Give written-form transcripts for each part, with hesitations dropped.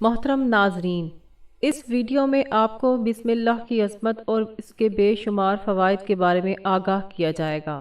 محترم ناظرین، اس ویڈیو میں آپ کو بسم اللہ کی عظمت اور اس کے بے شمار فوائد کے بارے میں آگاہ کیا جائے گا۔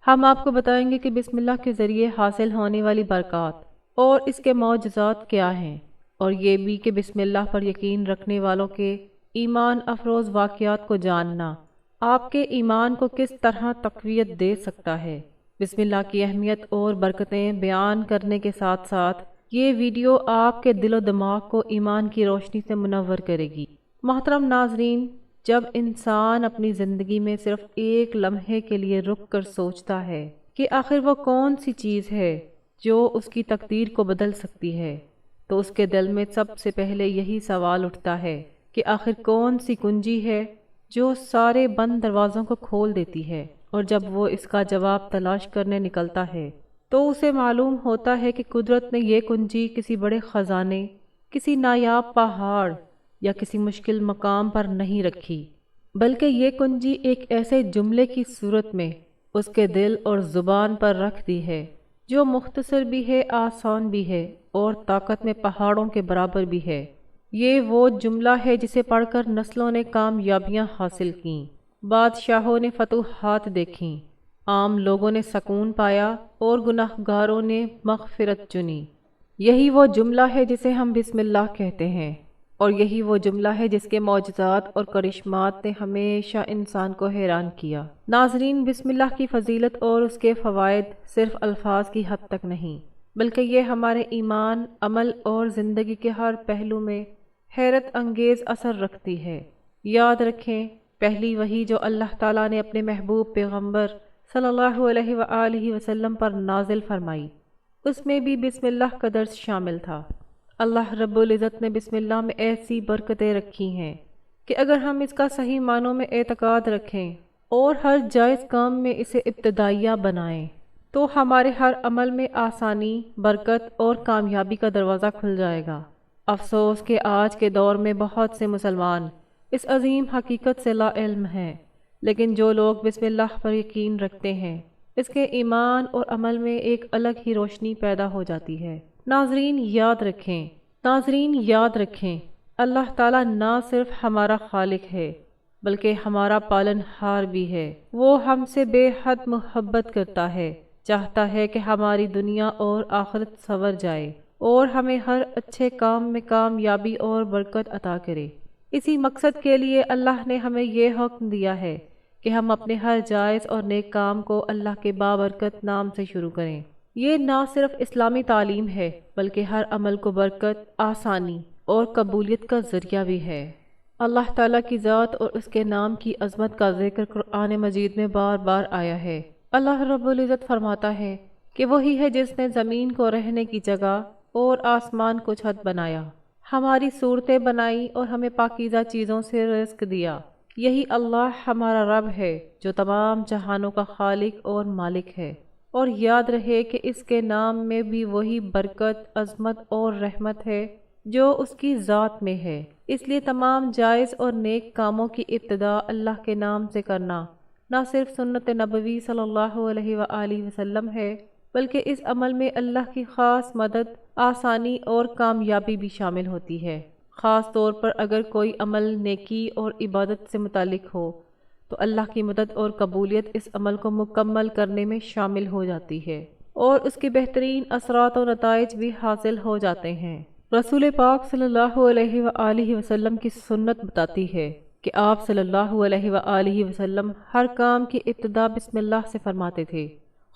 ہم آپ کو بتائیں گے کہ بسم اللہ کے ذریعے حاصل ہونے والی برکات اور اس کے معجزات کیا ہیں، اور یہ بھی کہ بسم اللہ پر یقین رکھنے والوں کے ایمان افروز واقعات کو جاننا آپ کے ایمان کو کس طرح تقویت دے سکتا ہے۔ بسم اللہ کی اہمیت اور برکتیں بیان کرنے کے ساتھ ساتھ یہ ویڈیو آپ کے دل و دماغ کو ایمان کی روشنی سے منور کرے گی۔ محترم ناظرین، جب انسان اپنی زندگی میں صرف ایک لمحے کے لیے رک کر سوچتا ہے کہ آخر وہ کون سی چیز ہے جو اس کی تقدیر کو بدل سکتی ہے، تو اس کے دل میں سب سے پہلے یہی سوال اٹھتا ہے کہ آخر کون سی کنجی ہے جو سارے بند دروازوں کو کھول دیتی ہے۔ اور جب وہ اس کا جواب تلاش کرنے نکلتا ہے تو اسے معلوم ہوتا ہے کہ قدرت نے یہ کنجی کسی بڑے خزانے، کسی نایاب پہاڑ یا کسی مشکل مقام پر نہیں رکھی، بلکہ یہ کنجی ایک ایسے جملے کی صورت میں اس کے دل اور زبان پر رکھ دی ہے جو مختصر بھی ہے، آسان بھی ہے اور طاقت میں پہاڑوں کے برابر بھی ہے۔ یہ وہ جملہ ہے جسے پڑھ کر نسلوں نے کامیابیاں حاصل کیں، بادشاہوں نے فتوحات دیکھیں، عام لوگوں نے سکون پایا اور گناہ گاروں نے مغفرت چنی۔ یہی وہ جملہ ہے جسے ہم بسم اللہ کہتے ہیں، اور یہی وہ جملہ ہے جس کے معجزات اور کرشمات نے ہمیشہ انسان کو حیران کیا۔ ناظرین، بسم اللہ کی فضیلت اور اس کے فوائد صرف الفاظ کی حد تک نہیں، بلکہ یہ ہمارے ایمان، عمل اور زندگی کے ہر پہلو میں حیرت انگیز اثر رکھتی ہے۔ یاد رکھیں، پہلی وحی جو اللہ تعالیٰ نے اپنے محبوب پیغمبر صلی اللہ علیہ وآلہ وسلم پر نازل فرمائی، اس میں بھی بسم اللہ کا درس شامل تھا۔ اللہ رب العزت نے بسم اللہ میں ایسی برکتیں رکھی ہیں کہ اگر ہم اس کا صحیح معنوں میں اعتقاد رکھیں اور ہر جائز کام میں اسے ابتدائیہ بنائیں تو ہمارے ہر عمل میں آسانی، برکت اور کامیابی کا دروازہ کھل جائے گا۔ افسوس کہ آج کے دور میں بہت سے مسلمان اس عظیم حقیقت سے لا علم ہیں، لیکن جو لوگ بسم اللہ پر یقین رکھتے ہیں، اس کے ایمان اور عمل میں ایک الگ ہی روشنی پیدا ہو جاتی ہے۔ ناظرین یاد رکھیں، اللہ تعالیٰ نہ صرف ہمارا خالق ہے بلکہ ہمارا پالن ہار بھی ہے۔ وہ ہم سے بے حد محبت کرتا ہے، چاہتا ہے کہ ہماری دنیا اور آخرت سنور جائے اور ہمیں ہر اچھے کام میں کامیابی اور برکت عطا کرے۔ اسی مقصد کے لیے اللہ نے ہمیں یہ حکم دیا ہے کہ ہم اپنے ہر جائز اور نیک کام کو اللہ کے بابرکت نام سے شروع کریں۔ یہ نہ صرف اسلامی تعلیم ہے بلکہ ہر عمل کو برکت، آسانی اور قبولیت کا ذریعہ بھی ہے۔ اللہ تعالیٰ کی ذات اور اس کے نام کی عظمت کا ذکر قرآن مجید میں بار بار آیا ہے۔ اللہ رب العزت فرماتا ہے کہ وہی ہے جس نے زمین کو رہنے کی جگہ اور آسمان کو چھت بنایا، ہماری صورتیں بنائی اور ہمیں پاکیزہ چیزوں سے رزق دیا۔ یہی اللہ ہمارا رب ہے جو تمام جہانوں کا خالق اور مالک ہے۔ اور یاد رہے کہ اس کے نام میں بھی وہی برکت، عظمت اور رحمت ہے جو اس کی ذات میں ہے۔ اس لیے تمام جائز اور نیک کاموں کی ابتدا اللہ کے نام سے کرنا نہ صرف سنت نبوی صلی اللہ علیہ وآلہ وسلم ہے بلکہ اس عمل میں اللہ کی خاص مدد، آسانی اور کامیابی بھی شامل ہوتی ہے۔ خاص طور پر اگر کوئی عمل نیکی اور عبادت سے متعلق ہو تو اللہ کی مدد اور قبولیت اس عمل کو مکمل کرنے میں شامل ہو جاتی ہے اور اس کے بہترین اثرات و نتائج بھی حاصل ہو جاتے ہیں۔ رسول پاک صلی اللہ علیہ وآلہ وسلم کی سنت بتاتی ہے کہ آپ صلی اللہ علیہ وآلہ وسلم ہر کام کی ابتدا بسم اللہ سے فرماتے تھے۔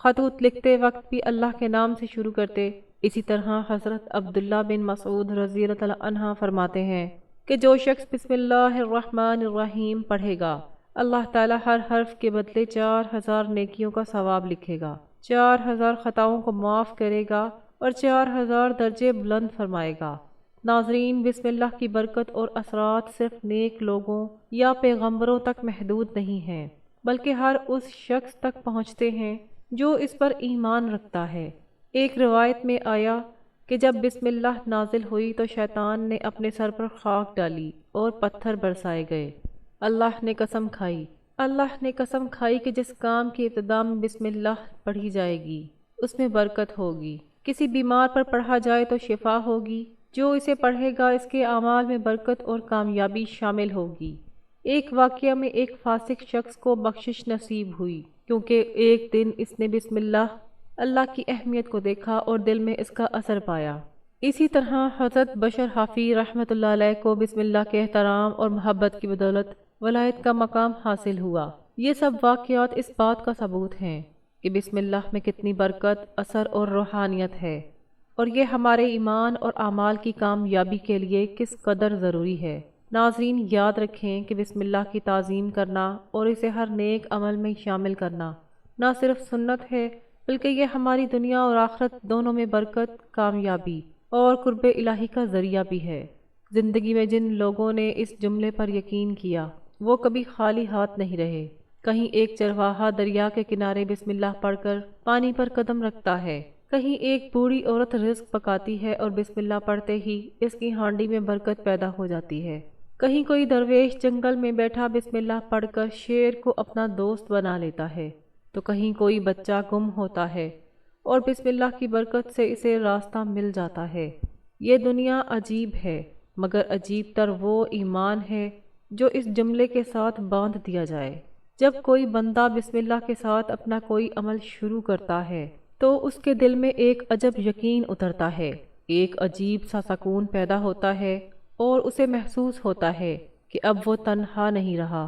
خطوط لکھتے وقت بھی اللہ کے نام سے شروع کرتے۔ اسی طرح حضرت عبداللہ بن مسعود رضی اللہ تعالیٰ عنہ فرماتے ہیں کہ جو شخص بسم اللہ الرحمن الرحیم پڑھے گا، اللہ تعالیٰ ہر حرف کے بدلے 4000 نیکیوں کا ثواب لکھے گا، 4000 خطاؤں کو معاف کرے گا اور 4000 درجے بلند فرمائے گا۔ ناظرین، بسم اللہ کی برکت اور اثرات صرف نیک لوگوں یا پیغمبروں تک محدود نہیں ہیں بلکہ ہر اس شخص تک پہنچتے ہیں جو اس پر ایمان رکھتا ہے۔ ایک روایت میں آیا کہ جب بسم اللہ نازل ہوئی تو شیطان نے اپنے سر پر خاک ڈالی اور پتھر برسائے گئے۔ اللہ نے قسم کھائی کہ جس کام کی ابتدا میں بسم اللہ پڑھی جائے گی اس میں برکت ہوگی۔ کسی بیمار پر پڑھا جائے تو شفا ہوگی، جو اسے پڑھے گا اس کے اعمال میں برکت اور کامیابی شامل ہوگی۔ ایک واقعہ میں ایک فاسق شخص کو بخشش نصیب ہوئی کیونکہ ایک دن اس نے بسم اللہ کی اہمیت کو دیکھا اور دل میں اس کا اثر پایا۔ اسی طرح حضرت بشر حافی رحمۃ اللہ علیہ کو بسم اللہ کے احترام اور محبت کی بدولت ولایت کا مقام حاصل ہوا۔ یہ سب واقعات اس بات کا ثبوت ہیں کہ بسم اللہ میں کتنی برکت، اثر اور روحانیت ہے، اور یہ ہمارے ایمان اور اعمال کی کامیابی کے لیے کس قدر ضروری ہے۔ ناظرین، یاد رکھیں کہ بسم اللہ کی تعظیم کرنا اور اسے ہر نیک عمل میں شامل کرنا نہ صرف سنت ہے بلکہ یہ ہماری دنیا اور آخرت دونوں میں برکت، کامیابی اور قرب الہی کا ذریعہ بھی ہے۔ زندگی میں جن لوگوں نے اس جملے پر یقین کیا وہ کبھی خالی ہاتھ نہیں رہے۔ کہیں ایک چرواہا دریا کے کنارے بسم اللہ پڑھ کر پانی پر قدم رکھتا ہے، کہیں ایک بوڑھی عورت رزق پکاتی ہے اور بسم اللہ پڑھتے ہی اس کی ہانڈی میں برکت پیدا ہو جاتی ہے، کہیں کوئی درویش جنگل میں بیٹھا بسم اللہ پڑھ کر شیر کو اپنا دوست بنا لیتا ہے، تو کہیں کوئی بچہ گم ہوتا ہے اور بسم اللہ کی برکت سے اسے راستہ مل جاتا ہے۔ یہ دنیا عجیب ہے، مگر عجیب تر وہ ایمان ہے جو اس جملے کے ساتھ باندھ دیا جائے۔ جب کوئی بندہ بسم اللہ کے ساتھ اپنا کوئی عمل شروع کرتا ہے تو اس کے دل میں ایک عجب یقین اترتا ہے، ایک عجیب سا سکون پیدا ہوتا ہے اور اسے محسوس ہوتا ہے کہ اب وہ تنہا نہیں رہا۔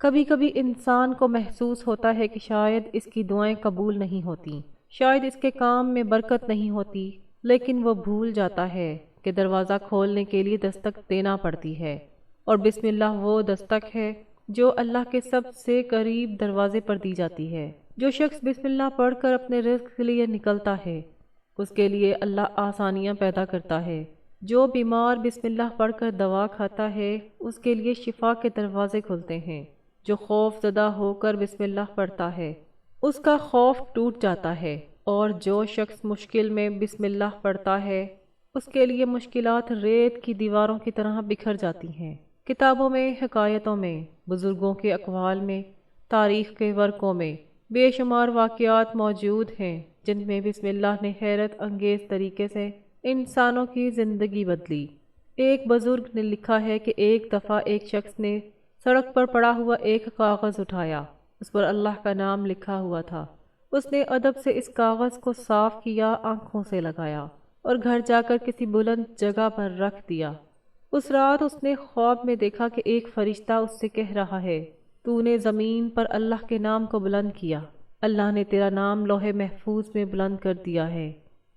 کبھی کبھی انسان کو محسوس ہوتا ہے کہ شاید اس کی دعائیں قبول نہیں ہوتی، شاید اس کے کام میں برکت نہیں ہوتی، لیکن وہ بھول جاتا ہے کہ دروازہ کھولنے کے لیے دستک دینا پڑتی ہے، اور بسم اللہ وہ دستک ہے جو اللہ کے سب سے قریب دروازے پر دی جاتی ہے۔ جو شخص بسم اللہ پڑھ کر اپنے رزق کے لیے نکلتا ہے اس کے لیے اللہ آسانیاں پیدا کرتا ہے۔ جو بیمار بسم اللہ پڑھ کر دوا کھاتا ہے اس کے لیے شفا کے دروازے کھلتے ہیں۔ جو خوف زدہ ہو کر بسم اللہ پڑھتا ہے اس کا خوف ٹوٹ جاتا ہے، اور جو شخص مشکل میں بسم اللہ پڑھتا ہے اس کے لیے مشکلات ریت کی دیواروں کی طرح بکھر جاتی ہیں۔ کتابوں میں، حکایتوں میں، بزرگوں کے اقوال میں، تاریخ کے ورقوں میں بے شمار واقعات موجود ہیں جن میں بسم اللہ نے حیرت انگیز طریقے سے انسانوں کی زندگی بدلی۔ ایک بزرگ نے لکھا ہے کہ ایک دفعہ ایک شخص نے سڑک پر پڑا ہوا ایک کاغذ اٹھایا، اس پر اللہ کا نام لکھا ہوا تھا۔ اس نے ادب سے اس کاغذ کو صاف کیا، آنکھوں سے لگایا اور گھر جا کر کسی بلند جگہ پر رکھ دیا۔ اس رات اس نے خواب میں دیکھا کہ ایک فرشتہ اس سے کہہ رہا ہے، تو نے زمین پر اللہ کے نام کو بلند کیا، اللہ نے تیرا نام لوح محفوظ میں بلند کر دیا ہے۔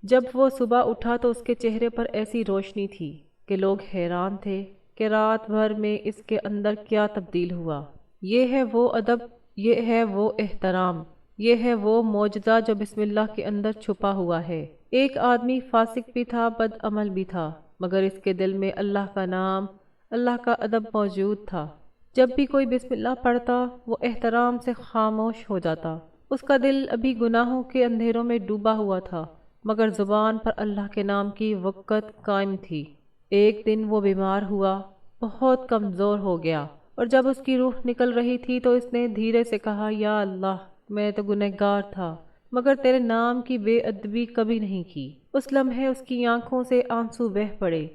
جب وہ صبح اٹھا تو اس کے چہرے پر ایسی روشنی تھی کہ لوگ حیران تھے کہ رات بھر میں اس کے اندر کیا تبدیل ہوا۔ یہ ہے وہ ادب، یہ ہے وہ احترام، یہ ہے وہ معجزہ جو بسم اللہ کے اندر چھپا ہوا ہے۔ ایک آدمی فاسق بھی تھا، بد عمل بھی تھا، مگر اس کے دل میں اللہ کا نام، اللہ کا ادب موجود تھا۔ جب بھی کوئی بسم اللہ پڑھتا وہ احترام سے خاموش ہو جاتا۔ اس کا دل ابھی گناہوں کے اندھیروں میں ڈوبا ہوا تھا، مگر زبان پر اللہ کے نام کی وقت قائم تھی۔ ایک دن وہ بیمار ہوا، بہت کمزور ہو گیا، اور جب اس کی روح نکل رہی تھی تو اس نے دھیرے سے کہا، یا اللہ، میں تو گنہگار تھا مگر تیرے نام کی بے ادبی کبھی نہیں کی۔ اس لمحے اس کی آنکھوں سے آنسو بہہ پڑے۔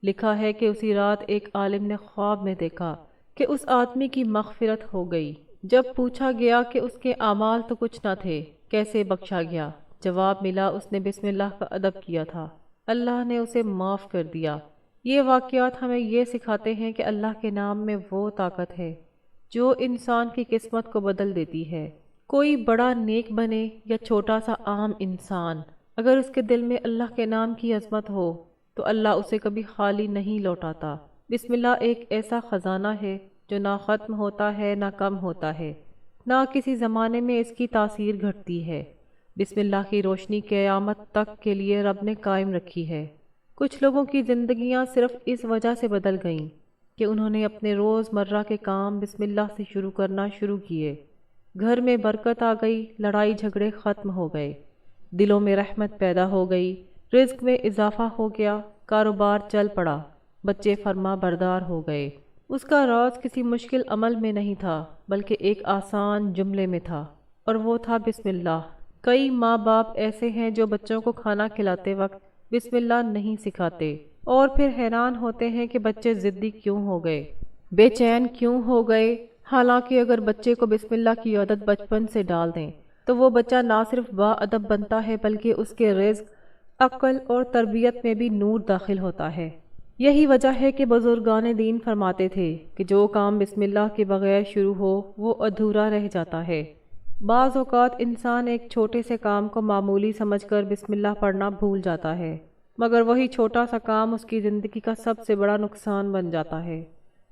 لکھا ہے کہ اسی رات ایک عالم نے خواب میں دیکھا کہ اس آدمی کی مغفرت ہو گئی۔ جب پوچھا گیا کہ اس کے اعمال تو کچھ نہ تھے، کیسے بخشا گیا؟ جواب ملا، اس نے بسم اللہ کا ادب کیا تھا، اللہ نے اسے معاف کر دیا۔ یہ واقعات ہمیں یہ سکھاتے ہیں کہ اللہ کے نام میں وہ طاقت ہے جو انسان کی قسمت کو بدل دیتی ہے۔ کوئی بڑا نیک بنے یا چھوٹا سا عام انسان، اگر اس کے دل میں اللہ کے نام کی عظمت ہو تو اللہ اسے کبھی خالی نہیں لوٹاتا۔ بسم اللہ ایک ایسا خزانہ ہے جو نہ ختم ہوتا ہے نہ کم ہوتا ہے، نہ کسی زمانے میں اس کی تاثیر گھٹتی ہے۔ بسم اللہ کی روشنی قیامت تک کے لیے رب نے قائم رکھی ہے۔ کچھ لوگوں کی زندگیاں صرف اس وجہ سے بدل گئیں کہ انہوں نے اپنے روز مرہ کے کام بسم اللہ سے شروع کرنا شروع کیے۔ گھر میں برکت آ گئی، لڑائی جھگڑے ختم ہو گئے، دلوں میں رحمت پیدا ہو گئی، رزق میں اضافہ ہو گیا، کاروبار چل پڑا، بچے فرما بردار ہو گئے۔ اس کا راز کسی مشکل عمل میں نہیں تھا بلکہ ایک آسان جملے میں تھا، اور وہ تھا بسم اللہ۔ کئی ماں باپ ایسے ہیں جو بچوں کو کھانا کھلاتے وقت بسم اللہ نہیں سکھاتے، اور پھر حیران ہوتے ہیں کہ بچے ضدی کیوں ہو گئے، بے چین کیوں ہو گئے۔ حالانکہ اگر بچے کو بسم اللہ کی عادت بچپن سے ڈال دیں تو وہ بچہ نہ صرف با ادب بنتا ہے بلکہ اس کے رزق، عقل اور تربیت میں بھی نور داخل ہوتا ہے۔ یہی وجہ ہے کہ بزرگان دین فرماتے تھے کہ جو کام بسم اللہ کے بغیر شروع ہو وہ ادھورا رہ جاتا ہے۔ بعض اوقات انسان ایک چھوٹے سے کام کو معمولی سمجھ کر بسم اللہ پڑھنا بھول جاتا ہے، مگر وہی چھوٹا سا کام اس کی زندگی کا سب سے بڑا نقصان بن جاتا ہے۔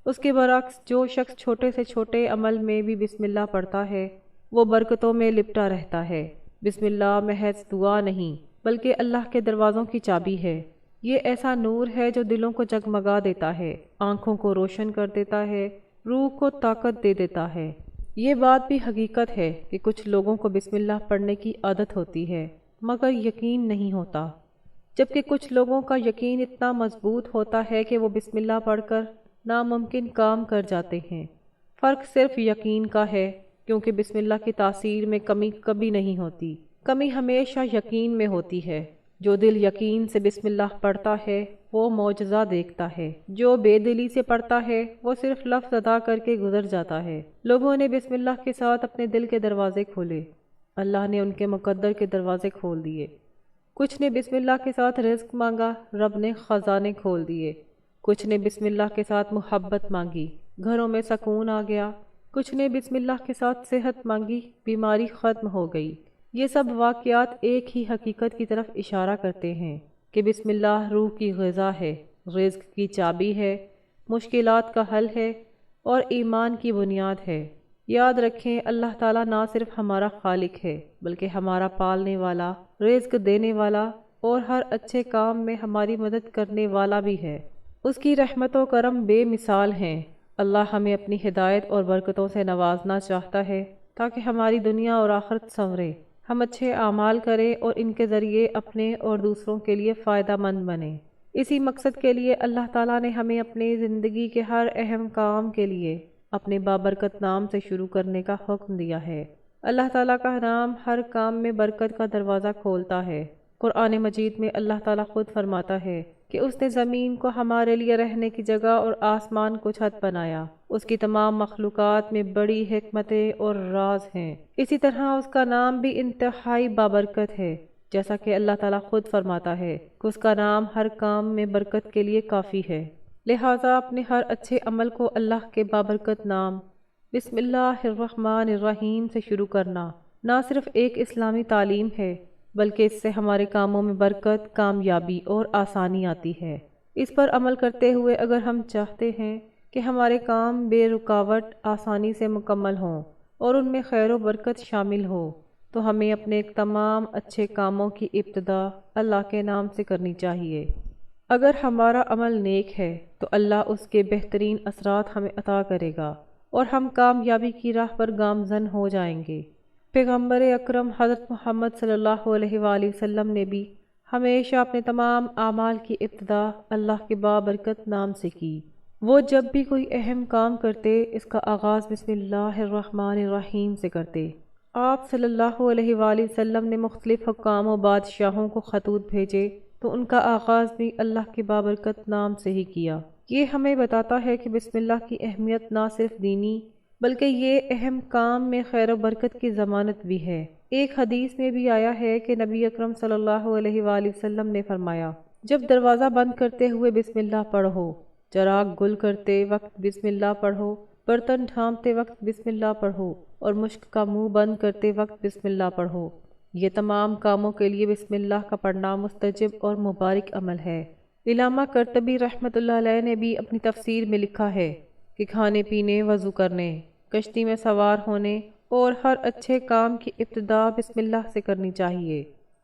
اس کے برعکس جو شخص چھوٹے سے چھوٹے عمل میں بھی بسم اللہ پڑھتا ہے وہ برکتوں میں لپٹا رہتا ہے۔ بسم اللہ محض دعا نہیں بلکہ اللہ کے دروازوں کی چابی ہے۔ یہ ایسا نور ہے جو دلوں کو جگمگا دیتا ہے، آنکھوں کو روشن کر دیتا ہے، روح کو طاقت دے دیتا ہے۔ یہ بات بھی حقیقت ہے کہ کچھ لوگوں کو بسم اللہ پڑھنے کی عادت ہوتی ہے مگر یقین نہیں ہوتا، جبکہ کچھ لوگوں کا یقین اتنا مضبوط ہوتا ہے کہ وہ بسم اللہ پڑھ کر ناممکن کام کر جاتے ہیں۔ فرق صرف یقین کا ہے، کیونکہ بسم اللہ کی تاثیر میں کمی کبھی نہیں ہوتی، کمی ہمیشہ یقین میں ہوتی ہے۔ جو دل یقین سے بسم اللہ پڑھتا ہے وہ معجزہ دیکھتا ہے، جو بے دلی سے پڑھتا ہے وہ صرف لفظ ادا کر کے گزر جاتا ہے۔ لوگوں نے بسم اللہ کے ساتھ اپنے دل کے دروازے کھولے، اللہ نے ان کے مقدر کے دروازے کھول دیے۔ کچھ نے بسم اللہ کے ساتھ رزق مانگا، رب نے خزانے کھول دیے۔ کچھ نے بسم اللہ کے ساتھ محبت مانگی، گھروں میں سکون آ گیا۔ کچھ نے بسم اللہ کے ساتھ صحت مانگی، بیماری ختم ہو گئی۔ یہ سب واقعات ایک ہی حقیقت کی طرف اشارہ کرتے ہیں کہ بسم اللہ روح کی غذا ہے، رزق کی چابی ہے، مشکلات کا حل ہے اور ایمان کی بنیاد ہے۔ یاد رکھیں، اللہ تعالیٰ نہ صرف ہمارا خالق ہے بلکہ ہمارا پالنے والا، رزق دینے والا اور ہر اچھے کام میں ہماری مدد کرنے والا بھی ہے۔ اس کی رحمت و کرم بے مثال ہیں۔ اللہ ہمیں اپنی ہدایت اور برکتوں سے نوازنا چاہتا ہے تاکہ ہماری دنیا اور آخرت سنورے، ہم اچھے اعمال کریں اور ان کے ذریعے اپنے اور دوسروں کے لیے فائدہ مند بنیں۔ اسی مقصد کے لیے اللہ تعالیٰ نے ہمیں اپنی زندگی کے ہر اہم کام کے لیے اپنے بابرکت نام سے شروع کرنے کا حکم دیا ہے۔ اللہ تعالیٰ کا نام ہر کام میں برکت کا دروازہ کھولتا ہے۔ قرآن مجید میں اللہ تعالیٰ خود فرماتا ہے کہ اس نے زمین کو ہمارے لیے رہنے کی جگہ اور آسمان کو چھت بنایا۔ اس کی تمام مخلوقات میں بڑی حکمتیں اور راز ہیں۔ اسی طرح اس کا نام بھی انتہائی بابرکت ہے، جیسا کہ اللہ تعالیٰ خود فرماتا ہے کہ اس کا نام ہر کام میں برکت کے لیے کافی ہے۔ لہٰذا اپنے ہر اچھے عمل کو اللہ کے بابرکت نام بسم اللہ الرحمن الرحیم سے شروع کرنا نہ صرف ایک اسلامی تعلیم ہے بلکہ اس سے ہمارے کاموں میں برکت، کامیابی اور آسانی آتی ہے۔ اس پر عمل کرتے ہوئے اگر ہم چاہتے ہیں کہ ہمارے کام بے رکاوٹ آسانی سے مکمل ہوں اور ان میں خیر و برکت شامل ہو تو ہمیں اپنے تمام اچھے کاموں کی ابتدا اللہ کے نام سے کرنی چاہیے۔ اگر ہمارا عمل نیک ہے تو اللہ اس کے بہترین اثرات ہمیں عطا کرے گا اور ہم کامیابی کی راہ پر گامزن ہو جائیں گے۔ پیغمبر اکرم حضرت محمد صلی اللہ علیہ وآلہ وسلم نے بھی ہمیشہ اپنے تمام اعمال کی ابتدا اللہ کے بابرکت نام سے کی۔ وہ جب بھی کوئی اہم کام کرتے اس کا آغاز بسم اللہ الرحمن الرحیم سے کرتے۔ آپ صلی اللہ علیہ وآلہ وسلم نے مختلف حکام و بادشاہوں کو خطوط بھیجے تو ان کا آغاز بھی اللہ کے بابرکت نام سے ہی کیا۔ یہ ہمیں بتاتا ہے کہ بسم اللہ کی اہمیت نہ صرف دینی بلکہ یہ اہم کام میں خیر و برکت کی ضمانت بھی ہے۔ ایک حدیث میں بھی آیا ہے کہ نبی اکرم صلی اللہ علیہ وآلہ وسلم نے فرمایا، جب دروازہ بند کرتے ہوئے بسم اللہ پڑھو، چراغ گل کرتے وقت بسم اللہ پڑھو، برتن ڈھانپتے وقت بسم اللہ پڑھو اور مشک کا منہ بند کرتے وقت بسم اللہ پڑھو۔ یہ تمام کاموں کے لیے بسم اللہ کا پڑھنا مستجب اور مبارک عمل ہے۔ علامہ قرطبی رحمۃ اللہ علیہ نے بھی اپنی تفسیر میں لکھا ہے کہ کھانے پینے، وضو کرنے، کشتی میں سوار ہونے اور ہر اچھے کام کی ابتدا بسم اللہ سے کرنی چاہیے،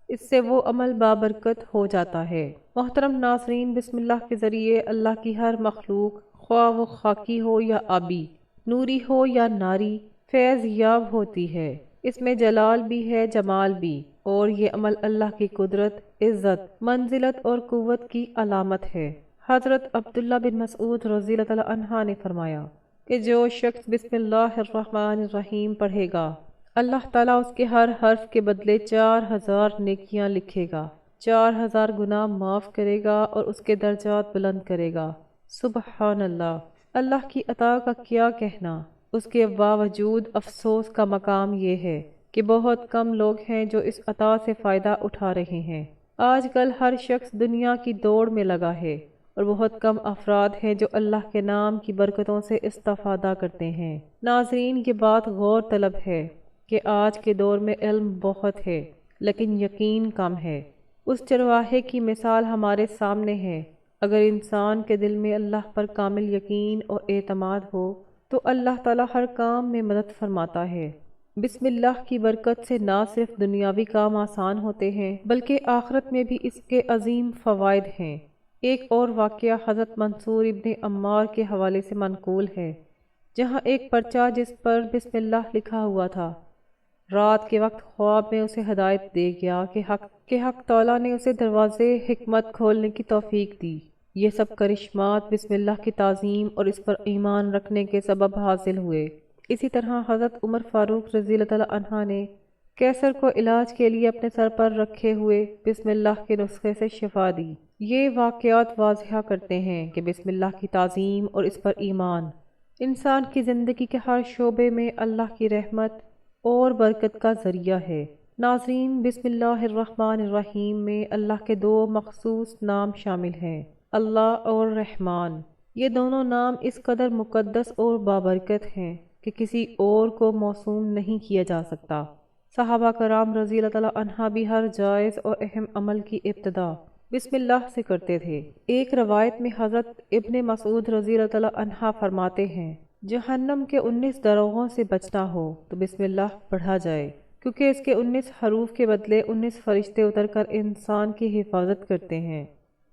اس سے وہ عمل بابرکت ہو جاتا ہے۔ محترم ناظرین، بسم اللہ کے ذریعے اللہ کی ہر مخلوق، خواہ وہ خاکی ہو یا آبی، نوری ہو یا ناری، فیض یاب ہوتی ہے۔ اس میں جلال بھی ہے، جمال بھی، اور یہ عمل اللہ کی قدرت، عزت، منزلت اور قوت کی علامت ہے۔ حضرت عبداللہ بن مسعود رضی اللہ تعالیٰ عنہ نے فرمایا کہ جو شخص بسم اللہ الرحمن الرحیم پڑھے گا، اللہ تعالیٰ اس کے ہر حرف کے بدلے 4000 نیکیاں لکھے گا۔ 4000 گناہ معاف کرے گا اور اس کے درجات بلند کرے گا۔ سبحان اللہ! اللہ کی عطا کا کیا کہنا، اس کے باوجود افسوس کا مقام یہ ہے کہ بہت کم لوگ ہیں جو اس عطا سے فائدہ اٹھا رہے ہیں۔ آج کل ہر شخص دنیا کی دوڑ میں لگا ہے اور بہت کم افراد ہیں جو اللہ کے نام کی برکتوں سے استفادہ کرتے ہیں۔ ناظرین، یہ بات غور طلب ہے کہ آج کے دور میں علم بہت ہے لیکن یقین کم ہے۔ اس چرواہے کی مثال ہمارے سامنے ہے۔ اگر انسان کے دل میں اللہ پر کامل یقین اور اعتماد ہو تو اللہ تعالیٰ ہر کام میں مدد فرماتا ہے۔ بسم اللہ کی برکت سے نہ صرف دنیاوی کام آسان ہوتے ہیں بلکہ آخرت میں بھی اس کے عظیم فوائد ہیں۔ ایک اور واقعہ حضرت منصور ابن عمار کے حوالے سے منقول ہے، جہاں ایک پرچہ جس پر بسم اللہ لکھا ہوا تھا، رات کے وقت خواب میں اسے ہدایت دے گیا کہ حق تعالیٰ نے اسے دروازے حکمت کھولنے کی توفیق دی۔ یہ سب کرشمات بسم اللہ کی تعظیم اور اس پر ایمان رکھنے کے سبب حاصل ہوئے۔ اسی طرح حضرت عمر فاروق رضی اللہ عنہ نے کیسر کو علاج کے لیے اپنے سر پر رکھے ہوئے بسم اللہ کے نسخے سے شفا دی۔ یہ واقعات واضح کرتے ہیں کہ بسم اللہ کی تعظیم اور اس پر ایمان انسان کی زندگی کے ہر شعبے میں اللہ کی رحمت اور برکت کا ذریعہ ہے۔ ناظرین، بسم اللہ الرحمن الرحیم میں اللہ کے دو مخصوص نام شامل ہیں، اللہ اور رحمان۔ یہ دونوں نام اس قدر مقدس اور بابرکت ہیں کہ کسی اور کو موسوم نہیں کیا جا سکتا۔ صحابہ کرام رضی اللہ عنہ بھی ہر جائز اور اہم عمل کی ابتدا بسم اللہ سے کرتے تھے۔ ایک روایت میں حضرت ابن مسعود رضی اللہ عنہ فرماتے ہیں، جہنم کے 19 دروغوں سے بچنا ہو تو بسم اللہ پڑھا جائے، کیونکہ اس کے 19 حروف کے بدلے 19 فرشتے اتر کر انسان کی حفاظت کرتے ہیں۔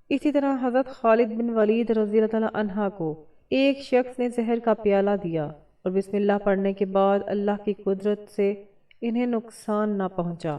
اسی طرح حضرت خالد بن ولید رضی اللہ عنہ کو ایک شخص نے زہر کا پیالہ دیا اور بسم اللہ پڑھنے کے بعد اللہ کی قدرت سے انہیں نقصان نہ پہنچا۔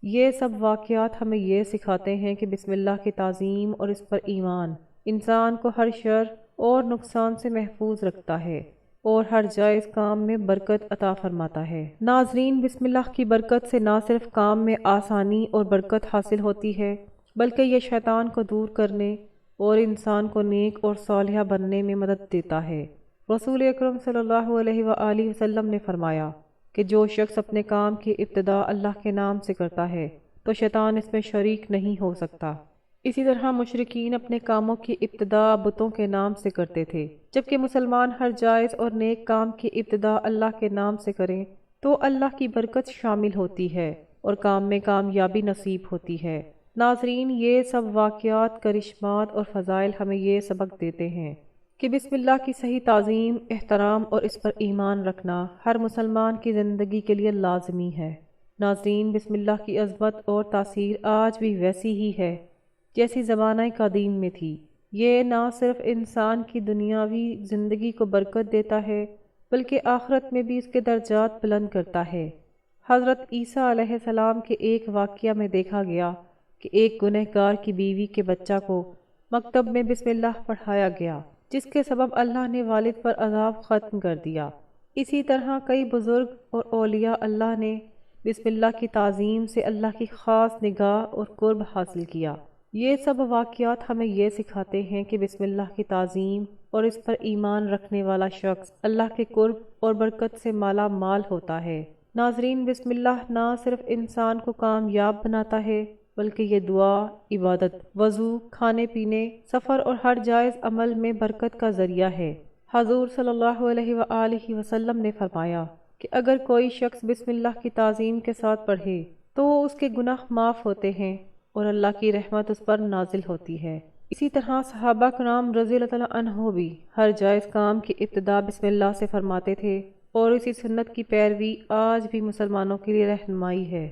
یہ سب واقعات ہمیں یہ سکھاتے ہیں کہ بسم اللہ کی تعظیم اور اس پر ایمان انسان کو ہر شر اور نقصان سے محفوظ رکھتا ہے اور ہر جائز کام میں برکت عطا فرماتا ہے۔ ناظرین، بسم اللہ کی برکت سے نہ صرف کام میں آسانی اور برکت حاصل ہوتی ہے بلکہ یہ شیطان کو دور کرنے اور انسان کو نیک اور صالحہ بننے میں مدد دیتا ہے۔ رسول اکرم صلی اللہ علیہ وآلہ وسلم نے فرمایا کہ جو شخص اپنے کام کی ابتدا اللہ کے نام سے کرتا ہے تو شیطان اس میں شریک نہیں ہو سکتا۔ اسی طرح مشرکین اپنے کاموں کی ابتدا بتوں کے نام سے کرتے تھے، جبکہ مسلمان ہر جائز اور نیک کام کی ابتدا اللہ کے نام سے کریں تو اللہ کی برکت شامل ہوتی ہے اور کام میں کامیابی نصیب ہوتی ہے۔ ناظرین، یہ سب واقعات، کرشمات اور فضائل ہمیں یہ سبق دیتے ہیں کہ بسم اللہ کی صحیح تعظیم، احترام اور اس پر ایمان رکھنا ہر مسلمان کی زندگی کے لیے لازمی ہے۔ ناظرین، بسم اللہ کی عظمت اور تاثیر آج بھی ویسی ہی ہے جیسی زمانہ قدیم میں تھی۔ یہ نہ صرف انسان کی دنیاوی زندگی کو برکت دیتا ہے بلکہ آخرت میں بھی اس کے درجات بلند کرتا ہے۔ حضرت عیسیٰ علیہ السلام کے ایک واقعہ میں دیکھا گیا کہ ایک گنہگار کی بیوی کے بچہ کو مکتب میں بسم اللہ پڑھایا گیا، جس کے سبب اللہ نے والد پر عذاب ختم کر دیا۔ اسی طرح کئی بزرگ اور اولیاء اللہ نے بسم اللہ کی تعظیم سے اللہ کی خاص نگاہ اور قرب حاصل کیا۔ یہ سب واقعات ہمیں یہ سکھاتے ہیں کہ بسم اللہ کی تعظیم اور اس پر ایمان رکھنے والا شخص اللہ کے قرب اور برکت سے مالا مال ہوتا ہے۔ ناظرین، بسم اللہ نہ صرف انسان کو کامیاب بناتا ہے بلکہ یہ دعا، عبادت، وضو، کھانے پینے، سفر اور ہر جائز عمل میں برکت کا ذریعہ ہے۔ حضور صلی اللہ علیہ وآلہ وسلم نے فرمایا کہ اگر کوئی شخص بسم اللہ کی تعظیم کے ساتھ پڑھے تو اس کے گناہ معاف ہوتے ہیں اور اللہ کی رحمت اس پر نازل ہوتی ہے۔ اسی طرح صحابہ کرام رضی اللہ عنہ بھی ہر جائز کام کی ابتدا بسم اللہ سے فرماتے تھے اور اسی سنت کی پیروی آج بھی مسلمانوں کے لیے رہنمائی ہے۔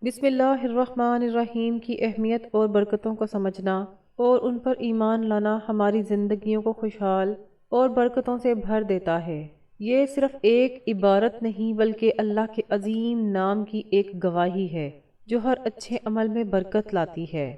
بسم اللہ الرحمن الرحیم کی اہمیت اور برکتوں کو سمجھنا اور ان پر ایمان لانا ہماری زندگیوں کو خوشحال اور برکتوں سے بھر دیتا ہے۔ یہ صرف ایک عبارت نہیں بلکہ اللہ کے عظیم نام کی ایک گواہی ہے جو ہر اچھے عمل میں برکت لاتی ہے۔